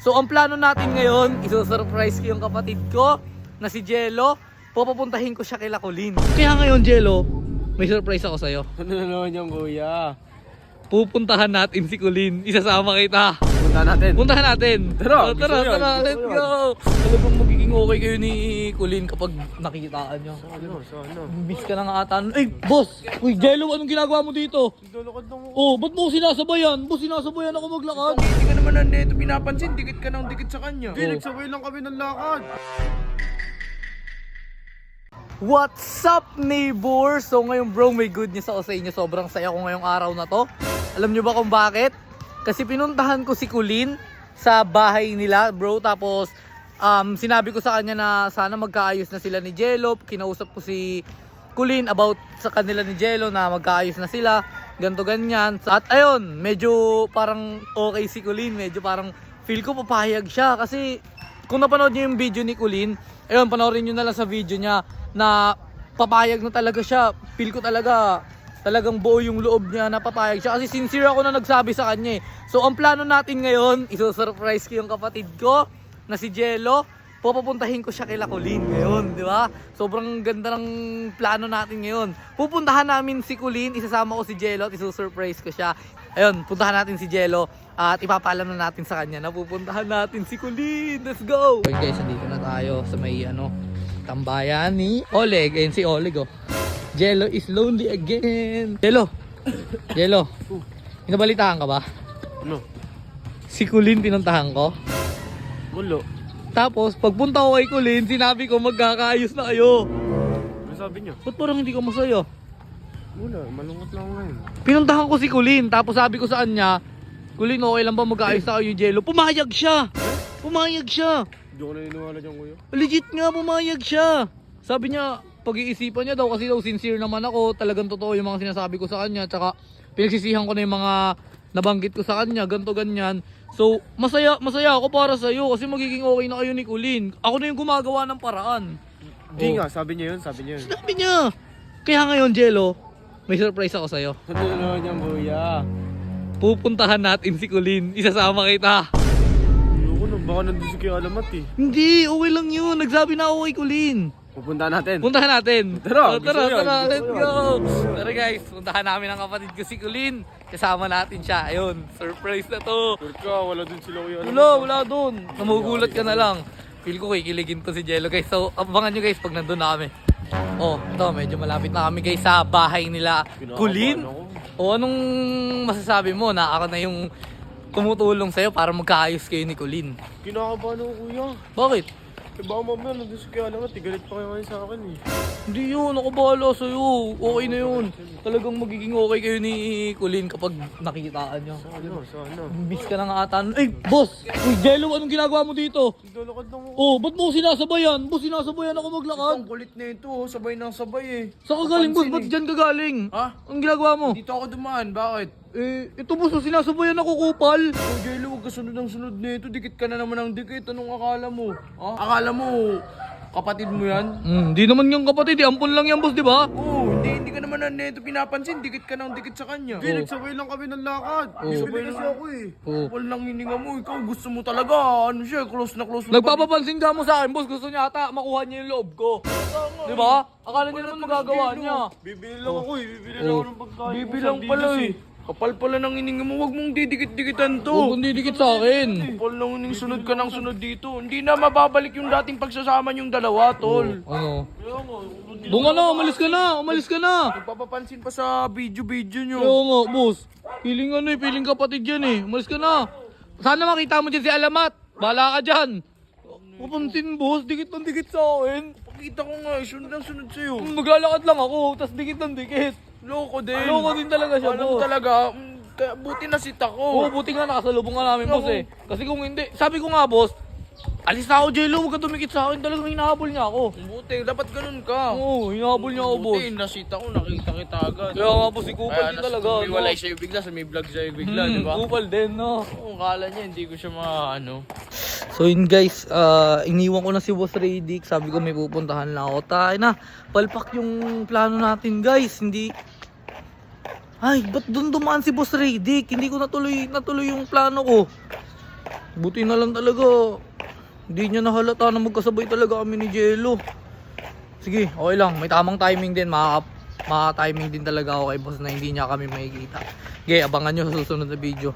So ang plano natin ngayon, isusurprise ko yung kapatid ko na si Jello. Pupuntahin ko siya kay Colleen. Kaya ngayon, Jello, may surprise ako sa'yo. Ano na naman yung kuya? Pupuntahan natin si Colleen. Isasama kita. Punta natin. Puntahan natin. Tara, Tara, let's go. Talagang magiging okay kayo ni Colleen kapag nakikitaan nyo. Ano? Miss ka na nga ata. Ay, boss! Uy, Jello, anong ginagawa mo dito? Dalakad lang ako. Oh, ba't mo ko sinasabayan? Boss, sinasabayan ako maglakad. Hindi ka naman nandito pinapansin. Dikit ka ng dikit sa kanya. Oh. Nagsabay lang kami ng lakad. What's up, neighbor? So ngayon bro, may good news ako sa inyo. Sobrang saya ko ngayong araw na to. Alam nyo ba kung bakit? Kasi pinuntahan ko si Colleen sa bahay nila, bro. Tapos sinabi ko sa kanya na sana magkaayos na sila ni Jello. Kinausap ko si Colleen about sa kanila ni Jello na magkaayos na sila. Ganto ganyan. At ayun, medyo parang okay si Colleen. Medyo parang feel ko papayag siya. Kasi kung napanood nyo yung video ni Colleen, ayun, panoorin nyo na lang sa video niya na papayag na talaga siya. Feel ko talagang buo yung loob niya na papayag siya. Kasi sincere ako na nagsabi sa kanya eh. So ang plano natin ngayon, isusurprise ko yung kapatid ko na si Jello. Pupuntahin ko siya kay Colleen ngayon, di ba? Sobrang ganda ng plano natin ngayon. Pupuntahan namin si Colleen, isasama ko si Jello at isusurprise ko siya. Ayun, puntahan natin si Jello at ipapaalam na natin sa kanya na pupuntahan natin si Colleen. Let's go! Okay guys, dito na tayo sa may tambayan ni Oleg. Ayun si Oleg oh. Jello is lonely again. Jello, inabalitaan ka ba? Ano? Si Colleen pinuntahan ko. Gulo. Tapos pagpunta ko kay Colleen, sinabi ko magkakaayos na kayo. Ano sabi niyo? Ba't parang hindi ka masaya? Wala, malungkot lang ngayon. Pinuntahan ko si Colleen, tapos sabi ko sa kanya, Colleen, okay lang ba mag-aayos na kayo, Jello? Pumayag siya! Pumayag siya! Hindi ko naniniwala dyan kuya. Legit nga, pumayag siya! Sabi niya, pag-iisipan niya daw kasi daw sincere naman ako, talagang totoo yung mga sinasabi ko sa kanya, tsaka pinagsisihan ko na yung mga nabanggit ko sa kanya, ganto ganyan. So, masaya ako para sa iyo kasi magiging okay na kayo ni Colleen. Ako na yung gumagawa ng paraan. Hindi nga, sabi niya yun. Sabi niya. Kaya ngayon, Jello, may surprise ako sa iyo. Ano na naman yung kuya? Pupuntahan natin si Colleen, isasama kita. Ayoko na, baka nandun si Kuya Alamat eh. Hindi, okay lang yun. Nagsabi na ako kay Colleen. Pupunta natin. Puntahan natin. Tara, tara, gusto yan, let's gusto go. Tara guys, puntahan namin ang kapatid ko si Colleen. Kasama natin siya. Ayun, surprise na to. Turka, wala dun sila Kuya Alamat. Wala doon. Namugulat ka na lang. Feel ko kikiligin to si Jello guys. So, abangan nyo guys pag nandun na kami. Oh, ito, medyo malapit na kami guys sa bahay nila Colleen. O anong masasabi mo na ako na yung tumutulong sa'yo para magkaayos kayo ni Colleen? Kinakabahan ako kuya. Bakit? Eh baka mamaya nandun si Kuya Alamat, galit pa kayo ngayon sa akin eh. Hindi yun, ako bahala sa'yo. Okay na yun. Talagang magiging okay kayo ni Colleen kapag nakikitaan nyo. Sana. Miss ka na nga ata. Ay, boss! Uy, Jello, anong ginagawa mo dito? Dalakad lang ako. Oh, ba't mo ko sinasabayan? Boss, sinasabayan ako maglakad. Ang kulit na ito, sabay ng sabay eh. Saan ka galing, boss? Papansin Ba't eh. dyan ka galing? Ha? Anong ginagawa mo? Dito ako dumaan, bakit? Ito boss, sinasabayan ako kupal. Oh, Jello, huwag ka sunod ng sunod na ito. Dikit ka na naman ng dikit. Anong akala mo? Ha? Akala mo, kapatid mo yan? Di naman yung kapatid, ampon lang yan boss, di ba? Oo, hindi ka naman nandito pinapansin. Dikit ka ng dikit sa kanya. Hindi, nagsabay lang kami ng lakad. Sabay kasi ako eh. Kapal lang hininga mo. Ikaw gusto mo talaga. Ano siya, close na close mo. Nagpapapansin ka mo sa akin, boss. Gusto niya ata makuha niya yung loob ko. Di ba? Akala niya naman magagawa niya. Bibili lang ako eh. Bibili lang ako ng pagkain. Bibilang pala eh. Kapal pala ng hininga mo. Huwag mong didikit-dikitan to. Huwag kong didikit sa akin. Kapal lang hining sunod ka ng sunod dito. Hindi na mababalik yung dating pagsasama yung dalawa, tol. Ano? Kaya nga, Doon ka na, umalis ka na. nagpapapansin pa sa video nyo. Oo nga, boss. Feeling feeling kapatid yan eh. Umalis ka na. Sana makita mo dyan si Alamat. Bahala ka dyan. Papansin, boss. Dikit ng dikit sa akin. Pakita ko nga, sunod ang sunod sa'yo. Maglalakad lang ako, tas dikit ng dikit. Loko din. Loko din talaga siya, Alam mo boss. talaga, kaya buti na sit Oo, ako. buti nga nakasalubong ka namin, boss eh. Kasi kung hindi, sabi ko nga, boss, alis na ako, Jello, huwag ka tumikit sa akin. Talagang hinahabol niya ako. Buti, dapat ganun ka. Oo, hinahabol niya ako, boss. Buti, nasit ako, nakita kita agad. Kaya nga, boss, si Kupal din talaga. Walay sa'yo bigla, sa may vlog sa'yo bigla, di ba? Kupal din, no? Oo, kala niya, hindi ko siya maano. So yun guys, iniwan ko na si Boss Radic. Sabi ko may pupuntahan lang ako. Tayo na, palpak yung plano natin guys. Hindi... Ay, ba't doon dumaan si Boss Radic? Hindi ko natuloy yung plano ko. Buti na lang talaga. Hindi niya nahalata na magkasabay talaga kami ni Jello. Sige, okay lang. May tamang timing din. Maka-timing din talaga ako kay boss na hindi niya kami makikita. Okay, abangan nyo sa susunod na video.